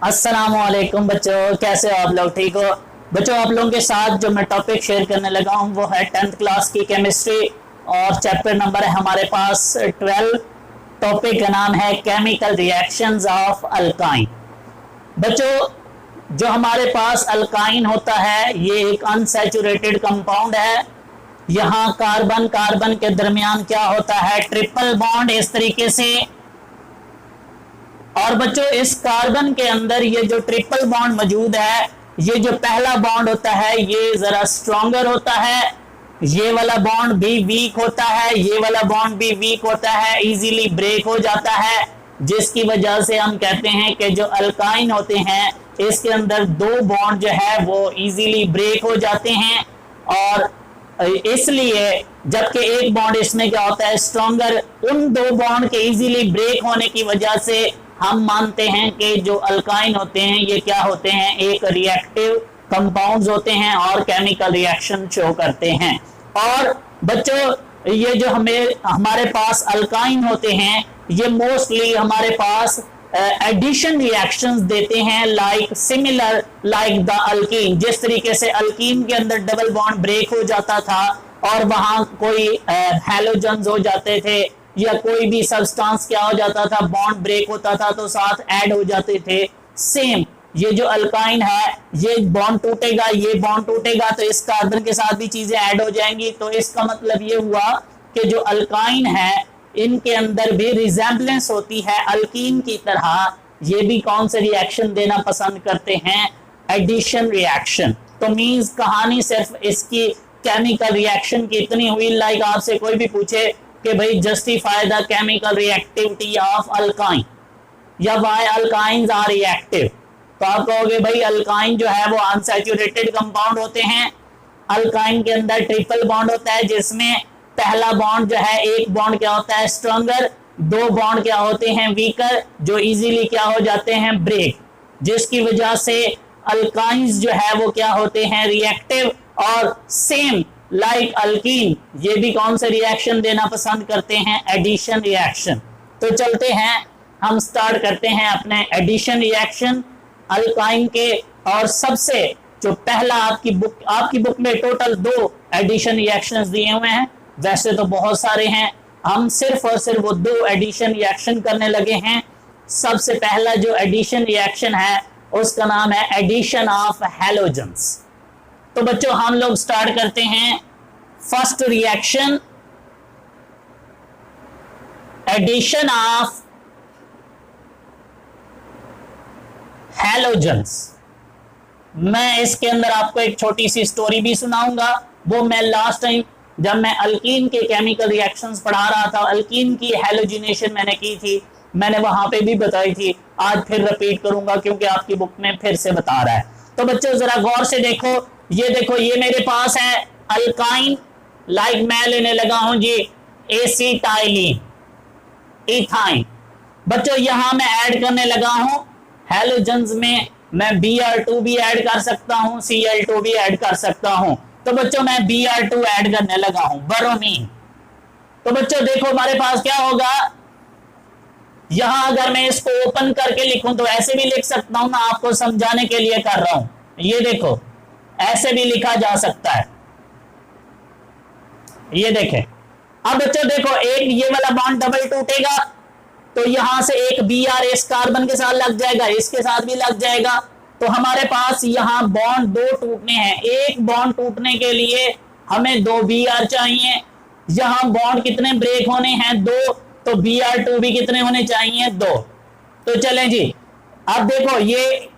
अस्सलामुअलैकुम बच्चों, कैसे हो आप लोग? ठीक हो बच्चों? आप लोगों के साथ जो मैं टॉपिक शेयर करने लगा हूं वो है 10th क्लास की केमिस्ट्री और चैप्टर नंबर है हमारे पास 12। टॉपिक का नाम है केमिकल रिएक्शंस ऑफ अल्काइन। बच्चों, जो हमारे पास अल्काइन होता है ये एक अनसैचुरेटेड कंपाउंड है। यहाँ कार्बन कार्बन के दरमियान क्या होता है? ट्रिपल बॉन्ड इस तरीके से। और बच्चों, इस कार्बन के अंदर ये जो ट्रिपल बॉन्ड मौजूद है, ये जो पहला बॉन्ड होता है ये जरा स्ट्रॉन्गर होता है, ये वाला बॉन्ड भी वीक होता है, ये वाला बॉन्ड भी वीक होता है, इजीली ब्रेक हो जाता है, जिसकी वजह से हम कहते हैं कि जो अल्काइन होते हैं इसके अंदर दो बॉन्ड जो है वो इजीली ब्रेक हो जाते हैं। और इसलिए जबकि एक बॉन्ड इसमें क्या होता है? स्ट्रॉन्गर। उन दो बॉन्ड के इजीली ब्रेक होने की वजह से हम मानते हैं कि जो अल्काइन होते हैं ये क्या होते हैं? एक रिएक्टिव कंपाउंड्स होते हैं और केमिकल रिएक्शन शो करते हैं। और बच्चों, ये जो हमारे पास अल्काइन होते हैं ये मोस्टली हमारे पास एडिशन रिएक्शंस देते हैं, like similar like the alkyne. जिस तरीके से अल्कीन के अंदर डबल बॉन्ड ब्रेक हो जाता था और वहां कोई हैलोजन्स हो जाते थे या कोई भी सब्सटेंस क्या हो जाता था, बॉन्ड ब्रेक होता था तो साथ ऐड हो जाते थे। सेम ये जो अल्काइन है ये बॉन्ड टूटेगा, ये बॉन्ड टूटेगा तो इस कार्बन के साथ भी चीजें ऐड हो जाएंगी। तो इसका मतलब ये हुआ कि जो अल्काइन है इनके अंदर भी रिजेम्बलेंस होती है अल्कीन की तरह। ये भी कौन से रिएक्शन देना पसंद करते हैं? Addition reaction. तो मींस कहानी सिर्फ इसकी केमिकल रिएक्शन की इतनी हुई। लाइक आपसे कोई भी पूछे कि भाई justify the chemical reactivity of alkyne या व्हाई अल्काइंस आर रिएक्टिव, तो आप कहोगे भाई अल्काइन जो है वो अनसैचुरेटेड कंपाउंड होते हैं। अल्काइन के अंदर ट्रिपल बॉन्ड होता है जिसमें पहला बॉन्ड जो है, एक बॉन्ड क्या होता है? स्ट्रॉन्गर, दो बॉन्ड क्या होते हैं? वीकर, जो इजीली क्या हो जाते हैं? ब्रेक, जिसकी वजह से अल्काइंस जो है वो क्या होते हैं? रिएक्टिव। और सेम लाइक अल्कीन ये भी कौन से रिएक्शन देना पसंद करते हैं? Addition reaction. तो चलते हैं, हम स्टार्ट करते हैं अपने एडिशन रिएक्शन अल्काइन के। और सबसे जो पहला आपकी बुक में टोटल 2 एडिशन रिएक्शंस दिए हुए हैं, वैसे तो बहुत सारे हैं, हम सिर्फ और सिर्फ वो 2 एडिशन रिएक्शन करने लगे हैं। सबसे पहला जो एडिशन रिएक्शन है उसका नाम है एडिशन ऑफ हैलोजन्स। तो बच्चों हम लोग स्टार्ट करते हैं first reaction, addition of halogens. मैं इसके अंदर आपको एक छोटी सी स्टोरी भी सुनाऊंगा। वो मैं लास्ट टाइम जब मैं अल्कीन के केमिकल रिएक्शंस पढ़ा रहा था, अल्कीन की हैलोजिनेशन मैंने की थी, मैंने वहां पे भी बताई थी। आज फिर रिपीट करूंगा क्योंकि आपकी बुक में फिर से बता रहा है। तो बच्चों जरा गौर से देखो, ये देखो ये मेरे पास है अल्काइन। लाइक मैं लेने लगा हूं जी एसिटाइलिन, इथाइन। बच्चों यहां मैं ऐड करने लगा हूं हैलोजन्स में, मैं Br2 भी ऐड कर सकता हूं, Cl2 भी ऐड कर सकता हूं। तो बच्चों मैं Br2 ऐड करने लगा हूं, ब्रोमीन। तो बच्चों देखो हमारे पास क्या होगा, यहां अगर मैं इसको ओपन करके लिखूं तो ऐसे भी लिख सकता हूं, मैं आपको समझाने के लिए कर रहा हूं। ये देखो ऐसे भी लिखा जा सकता है, ये देखें। अब बच्चों देखो एक ये वाला बॉन्ड डबल टूटेगा तो यहां से एक Br इस कार्बन के साथ लग जाएगा, इसके साथ भी लग जाएगा। तो हमारे पास यहां बॉन्ड 2 टूटने हैं। एक बॉन्ड टूटने के लिए हमें 2 Br चाहिए। यहां बॉन्ड कितने ब्रेक होने हैं? 2। तो Br2 भी कितने होने चाहिए? 2। तो चलें जी, अब देखो ये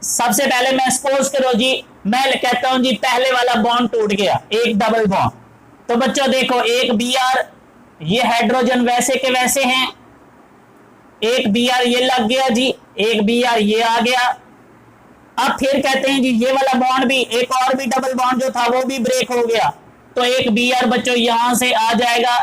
सबसे पहले मैं सपोज करो जी, मैं कहता हूं जी पहले वाला बॉन्ड टूट गया, एक डबल बॉन्ड। तो बच्चों देखो एक Br, ये हाइड्रोजन वैसे के वैसे हैं, एक Br ये लग गया जी, एक Br ये आ गया। अब फिर कहते हैं जी ये वाला बॉन्ड भी, एक और भी डबल बॉन्ड जो था वो भी ब्रेक हो गया, तो एक Br बच्चों यहां से आ जाएगा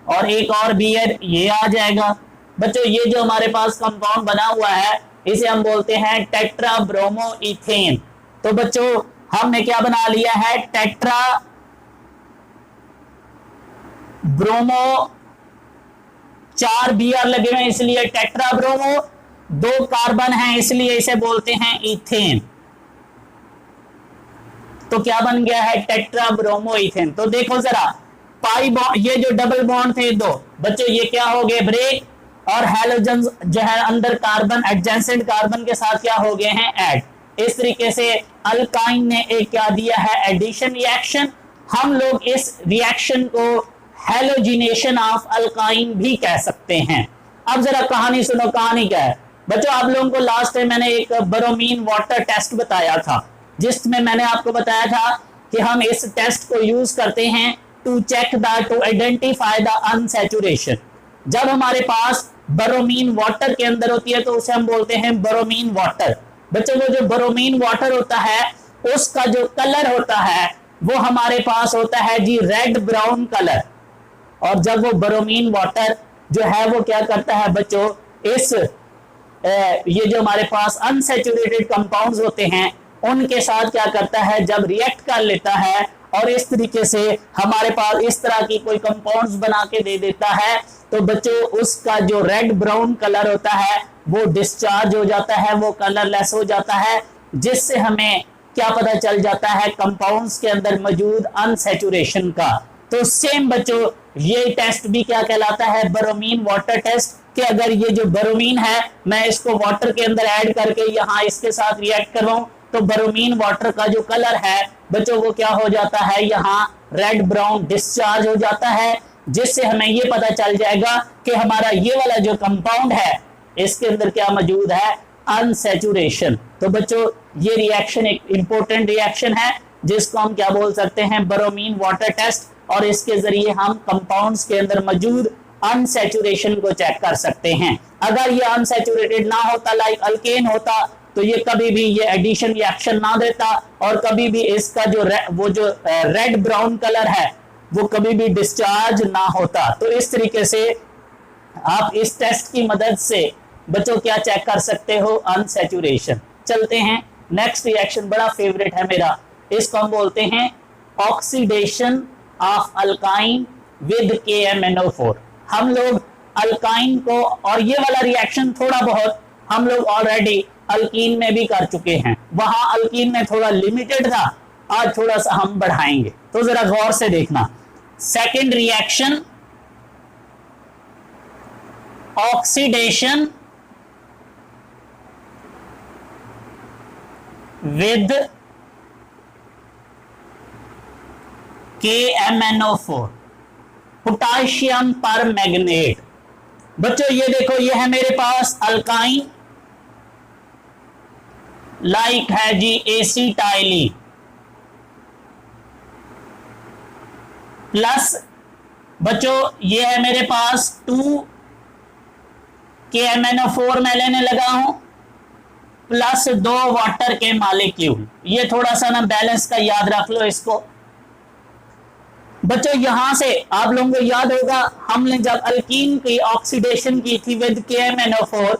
और एक और Br ये आ जाएगा। बच्चों ये जो हमारे पास कंपाउंड बना हुआ है इसे हम बोलते हैं टेट्रा ब्रोमो इथेन। तो बच्चों हमने क्या बना लिया है? टेट्रा ब्रोमो, 4 Br लगे हुए इसलिए टेट्रा ब्रोमो। दो कार्बन हैं इसलिए इसे बोलते हैं इथेन। तो क्या बन गया है, टेट्रा ब्रोमो इथेन। तो देखो जरा पाई बॉन्ड, ये जो डबल बॉन्ड थे दो बच्चों, ये क्या हो गए, ब्रेक, और हैलोजन जो है अंदर कार्बन एडजेसेंट कार्बन के साथ क्या हो गए हैं, ऐड। इस तरीके से अल्काइन ने एक क्या दिया है, एडिशन रिएक्शन। हम लोग इस रिएक्शन को हेलोजिनेशन ऑफ अल्काइन भी कह सकते हैं। अब जरा कहानी सुनो, कहानी क्या है बच्चों। आप लोगों को लास्ट टाइम मैंने एक ब्रोमीन वाटर टेस्ट बताया था, जिसमें मैंने आपको बताया था कि हम इस टेस्ट को यूज करते हैं to check the, to identify the unsaturation. जब हमारे पास ब्रोमीन वाटर के अंदर होती है तो उसे हम बोलते हैं ब्रोमीन वाटर। बच्चों वो जो ब्रोमीन वाटर होता है उसका जो कलर होता है वो हमारे पास होता है जी रेड ब्राउन कलर। और जब वो ब्रोमीन वाटर जो है वो क्या करता है बच्चों, इस ये जो हमारे पास अनसैचुरेटेड कंपाउंड्स होते हैं उनके साथ क्या करता है, जब रिएक्ट कर लेता है और इस तरीके से हमारे पास इस तरह की कोई कंपाउंड्स बना के दे देता है, तो बच्चों उसका जो रेड ब्राउन कलर होता है वो डिस्चार्ज हो जाता है, वो कलरलेस हो जाता है, जिससे हमें क्या पता चल जाता है कंपाउंड्स के अंदर मौजूद अनसैचुरेशन का। तो सेम बच्चों ये टेस्ट भी क्या कहलाता है, ब्रोमीन वाटर टेस्ट। कि अगर ये जो ब्रोमीन है मैं इसको वाटर के अंदर ऐड करके यहाँ इसके साथ रिएक्ट करवाऊं तो ब्रोमीन वाटर का जो कलर है बच्चों वो क्या हो जाता है, यहाँ रेड ब्राउन डिस्चार्ज हो जाता है, जिससे हमें ये पता चल जाएगा कि हमारा ये वाला जो कंपाउंड है इसके अंदर क्या मौजूद है, अनसैचुरेशन। तो बच्चों ये रिएक्शन एक इंपॉर्टेंट रिएक्शन है जिसको हम क्या बोल सकते हैं, ब्रोमीन वाटर टेस्ट। और इसके जरिए हम कंपाउंड्स के अंदर मौजूद अनसैचुरेशन को चेक कर सकते हैं। अगर ये अनसैचुरेटेड ना होता, लाइक अल्केन होता, तो ये कभी भी ये एडिशन रिएक्शन ना देता और कभी भी इसका जो वो जो रेड ब्राउन कलर है वो कभी भी डिस्चार्ज ना होता। तो इस तरीके से आप इस टेस्ट की मदद से बच्चों क्या चेक कर सकते हो, अनसैचुरेशन। चलते हैं नेक्स्ट रिएक्शन, बड़ा फेवरेट है मेरा, इसको हम बोलते हैं oxidation of alkyne with KMnO4। हम लोग अल्काइन को, और ये वाला रिएक्शन थोड़ा बहुत हम लोग ऑलरेडी अल्कीन में भी कर चुके हैं, वहां अल्कीन में थोड़ा लिमिटेड था, आज थोड़ा सा हम बढ़ाएंगे। तो जरा गौर से देखना, second reaction oxidation with KMnO4, potassium पर मैग्नेट। बच्चों ये देखो, ये है मेरे पास अल्काइन, लाइक है जी एसिटाइलिन, प्लस बच्चों ये है मेरे पास 2 KMnO4 मैं लेने लगा हूं, प्लस 2 वाटर के मॉलिक्यूल। ये थोड़ा सा ना बैलेंस का याद रख लो इसको बच्चों। यहां से आप लोगों को याद होगा हमने जब अल्कीन की ऑक्सीडेशन की थी विद KMnO4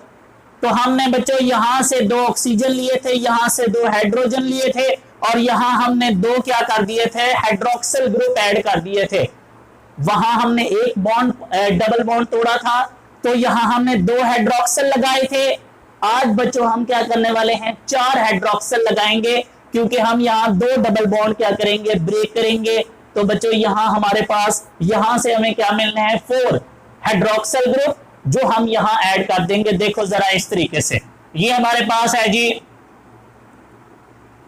तो हमने बच्चों यहां से 2 ऑक्सीजन लिए थे, यहां से 2 हाइड्रोजन लिए थे, और यहां हमने 2 क्या कर दिए थे, हाइड्रोक्सिल ग्रुप ऐड कर दिए थे। वहां हमने एक बॉन्ड डबल बॉन्ड तोड़ा था, तो यहां हमने 2 हाइड्रोक्सिल लगाए थे। आज बच्चों हम क्या करने वाले हैं, 4 हाइड्रोक्सिल लगाएंगे, क्योंकि हम यहाँ 2 डबल बॉन्ड क्या करेंगे, ब्रेक करेंगे। तो बच्चों यहां हमारे पास यहां से हमें क्या मिलने हैं, 4 हाइड्रोक्सिल ग्रुप, जो हम यहां ऐड कर देंगे। देखो जरा इस तरीके से, ये हमारे पास है जी,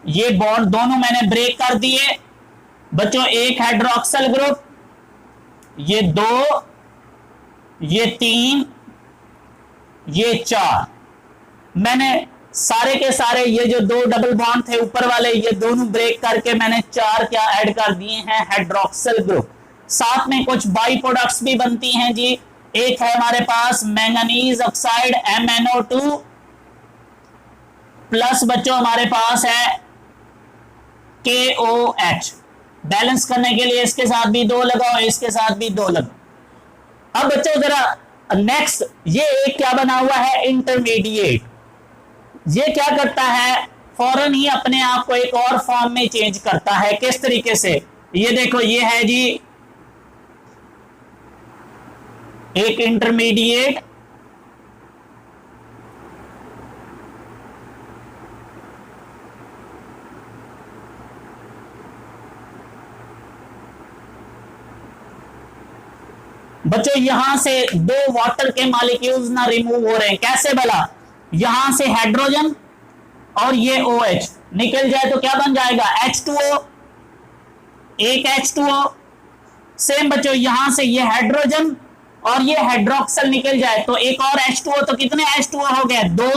ये बॉन्ड दोनों मैंने ब्रेक कर दिए बच्चों। एक हाइड्रोक्सिल ग्रुप, ये 2, ये 3, ये 4, मैंने सारे के सारे ये जो 2 डबल बॉन्ड थे ऊपर वाले, ये दोनों ब्रेक करके मैंने 4 क्या ऐड कर दिए हैं, हाइड्रोक्सिल ग्रुप। साथ में कुछ बाई प्रोडक्ट्स भी बनती हैं जी। एक है हमारे पास मैंगनीज ऑक्साइड MnO2, प्लस बच्चों हमारे पास है KOH। बैलेंस करने के लिए इसके साथ भी 2 लगाओ, इसके साथ भी 2 लगाओ। अब बच्चों जरा नेक्स्ट, ये एक क्या बना हुआ है, इंटरमीडिएट। ये क्या करता है, फौरन ही अपने आप को एक और फॉर्म में चेंज करता है। किस तरीके से, ये देखो, ये है जी एक इंटरमीडिएट, बच्चों यहां से दो वाटर के मॉलिक्यूल्स ना रिमूव हो रहे हैं, कैसे भला? यहां से हाइड्रोजन और ये OH निकल जाए तो क्या बन जाएगा? H2O, एक H2O। सेम बच्चों यहां से ये हाइड्रोजन और ये हाइड्रोक्सल निकल जाए तो एक और H2O, तो कितने H2O हो गए? दो।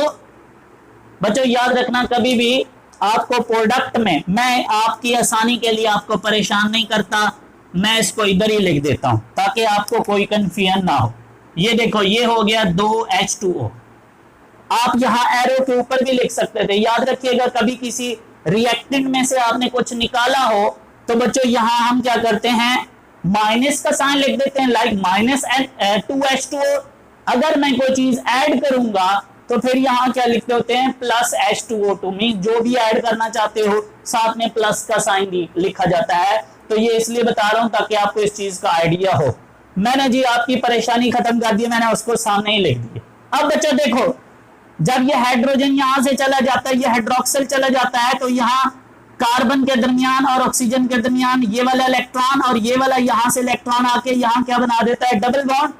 बच्चों याद रखना, कभी भी आपको प्रोडक्ट में, मैं आपकी आसानी के लिए आपको परेशान नहीं करता, मैं इसको इधर ही लिख देता हूं ताकि आपको कोई कंफ्यूजन ना हो। ये देखो, ये हो गया 2H2O। आप यहां एरो के ऊपर भी लिख सकते थे। याद रखिएगा, कभी किसी रिएक्टेंट में से आपने कुछ निकाला हो तो बच्चों यहां हम क्या करते हैं? माइनस का साइन लिख देते हैं, लाइक माइनस 2H2O। अगर मैं कोई चीज ऐड करूंगा तो फिर यहां क्या लिखते होते हैं? Plus H2O2। मीन जो भी ऐड करना चाहते हो साथ में प्लस का साइन लिखा जाता है। तो ये इसलिए बता रहा हूं ताकि आपको इस चीज का आइडिया हो। मैंने जी आपकी परेशानी खत्म कर दी, मैंने उसको सामने ही लिख दिया। अब बच्चों देखो, जब ये हाइड्रोजन यहां से चला जाता है, ये हाइड्रोक्सिल चला जाता है, तो यहां कार्बन के दरमियान और ऑक्सीजन के दरमियान ये वाला इलेक्ट्रॉन और ये वाला यहां से इलेक्ट्रॉन आके यहां क्या बना देता है? Double bond.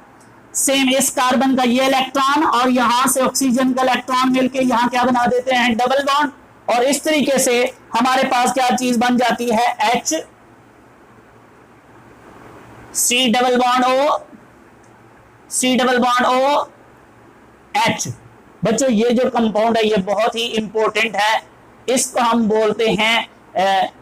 सेम इस कार्बन का ये इलेक्ट्रॉन और यहां से ऑक्सीजन का इलेक्ट्रॉन मिलके यहां क्या बना देते हैं? Double bond. और इस तरीके से हमारे पास क्या चीज बन जाती है? H C double bond O, C double bond O H। बच्चों ये जो कंपाउंड है ये बहुत ही इंपॉर्टेंट है, इसको हम बोलते हैं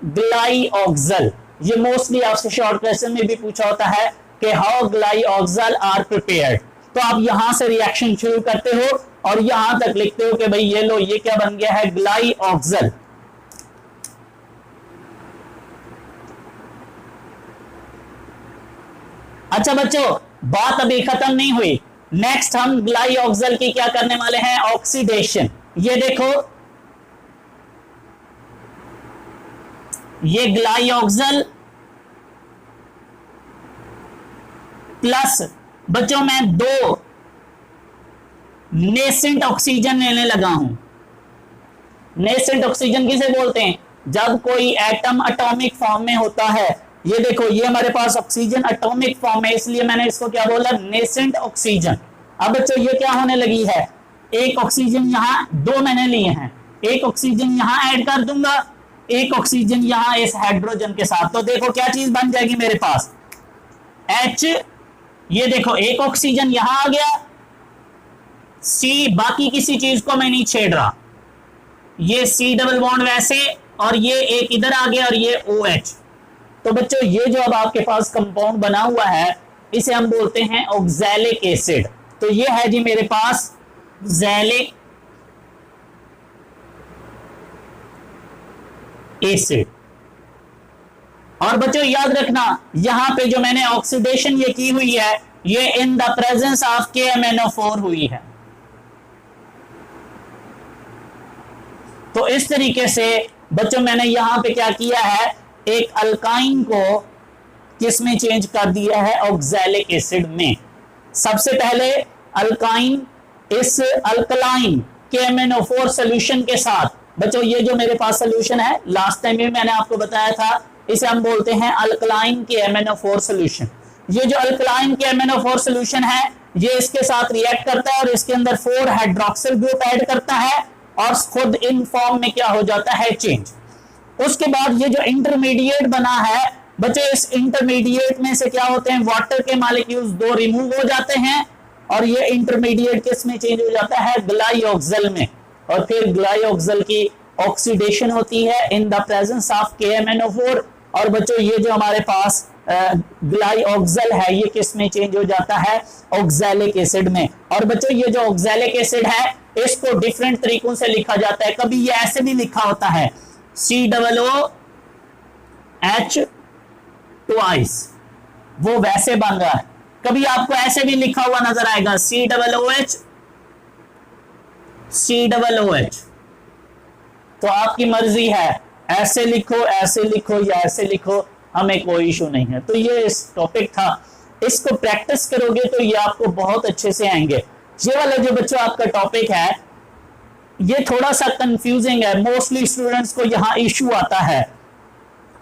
ग्लाइऑक्सल। ये मोस्टली आपसे शॉर्ट क्वेश्चन में भी पूछा होता है कि हाउ ग्लाइऑक्सल आर प्रिपेयर्ड। तो आप यहां से रिएक्शन शुरू करते हो और यहां तक लिखते हो कि भाई ये लो, ये क्या बन गया है? ग्लाइऑक्सल। अच्छा बच्चों, बात अभी खत्म नहीं हुई। नेक्स्ट हम ग्लाइऑक्सल की क्या करने वाले हैं? ऑक्सीडेशन। ये देखो, ये ग्लाइऑक्सल प्लस बच्चों मैं दो नेसेंट ऑक्सीजन लेने लगा हूं। नेसेंट ऑक्सीजन किसे बोलते हैं? जब कोई एटम एटॉमिक फॉर्म में होता है। ये देखो, ये हमारे पास ऑक्सीजन एटॉमिक फॉर्म है, इसलिए मैंने इसको क्या बोला? Nascent oxygen. अब बच्चों ये क्या होने लगी है? एक ऑक्सीजन यहां, दो मैंने लिए हैं, एक ऑक्सीजन यहां ऐड कर दूंगा, एक ऑक्सीजन यहां इस हाइड्रोजन के साथ। तो देखो क्या चीज बन जाएगी मेरे पास? H, ये देखो एक ऑक्सीजन यहां आ गया, C, बाकी किसी चीज को मैं नहीं छेड़ रहा, ये C डबल बॉन्ड वैसे, और ये एक इधर आ गया और ये OH। तो बच्चों ये जो अब आपके पास कंपाउंड बना हुआ है इसे हम बोलते हैं ऑक्सैलिक एसिड। तो ये है जी मेरे पास ऑक्सैलिक एसिड। और बच्चों याद रखना, यहां पे जो मैंने ऑक्सीडेशन ये की हुई है ये in the presence of KMnO4 हुई है। तो इस तरीके से बच्चों मैंने यहां पे क्या किया है? एक अल्काइन को किस में चेंज कर दिया है? ऑक्सैलिक एसिड में। सबसे पहले अल्काइन इस अल्कलाइन KMnO4 सॉल्यूशन के साथ, बच्चों ये जो मेरे पास सॉल्यूशन है लास्ट टाइम भी मैंने आपको बताया था, इसे हम बोलते हैं अल्कलाइन KMnO4 सॉल्यूशन। ये जो अल्कलाइन KMnO4 सॉल्यूशन है ये इसके साथ रिएक्ट करता है और इसके अंदर 4 हाइड्रोक्सिल ग्रुप ऐड करता है और खुद इन फॉर्म में क्या हो जाता है? चेंज। उसके बाद ये जो इंटरमीडिएट बना है बच्चों, इस इंटरमीडिएट में से क्या होते हैं? वाटर के मॉलिक्यूल्स दो रिमूव हो जाते हैं और ये इंटरमीडिएट किस में चेंज हो जाता है? ग्लाइऑक्सल में। और फिर ग्लाइऑक्सल की ऑक्सीडेशन होती है in the presence of KMnO4। और बच्चों ये जो हमारे पास ग्लाइऑक्सल है ये किस में चेंज हो जाता है? ऑक्सैलिक एसिड में। और बच्चों ये जो ऑक्सैलिक एसिड है इसको डिफरेंट तरीकों से लिखा जाता है। कभी ये ऐसे भी लिखा होता है COOH ट्वाइस, वो वैसे बन रहा है। कभी आपको ऐसे भी लिखा हुआ नजर आएगा COOH। तो आपकी मर्जी है, ऐसे लिखो, ऐसे लिखो या ऐसे लिखो, हमें कोई इशू नहीं है। तो ये इस टॉपिक था, इसको प्रैक्टिस करोगे तो ये आपको बहुत अच्छे से आएंगे। ये वाला जो बच्चों आपका टॉपिक है ये थोड़ा सा कंफ्यूजिंग है, मोस्टली स्टूडेंट्स को यहाँ इशू आता है।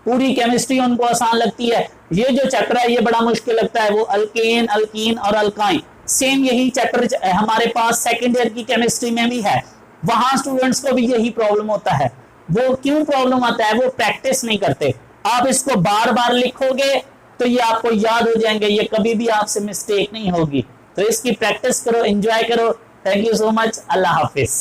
पूरी केमिस्ट्री उनको आसान लगती है। ये जो चैप्टर है ये बड़ा मुश्किल लगता है, वो अल्केन, अल्कीन और अल्काइन। सेम यही चैप्टर हमारे पास सेकेंड ईयर की केमिस्ट्री में भी है, वहां स्टूडेंट्स को भी यही प्रॉब्लम होता है। वो क्यों प्रॉब्लम आता है? वो प्रैक्टिस नहीं करते। आप इसको बार बार लिखोगे तो ये आपको याद हो जाएंगे, ये कभी भी आपसे मिस्टेक नहीं होगी। तो इसकी प्रैक्टिस करो, एंजॉय करो। Thank you so much. Allah Hafiz.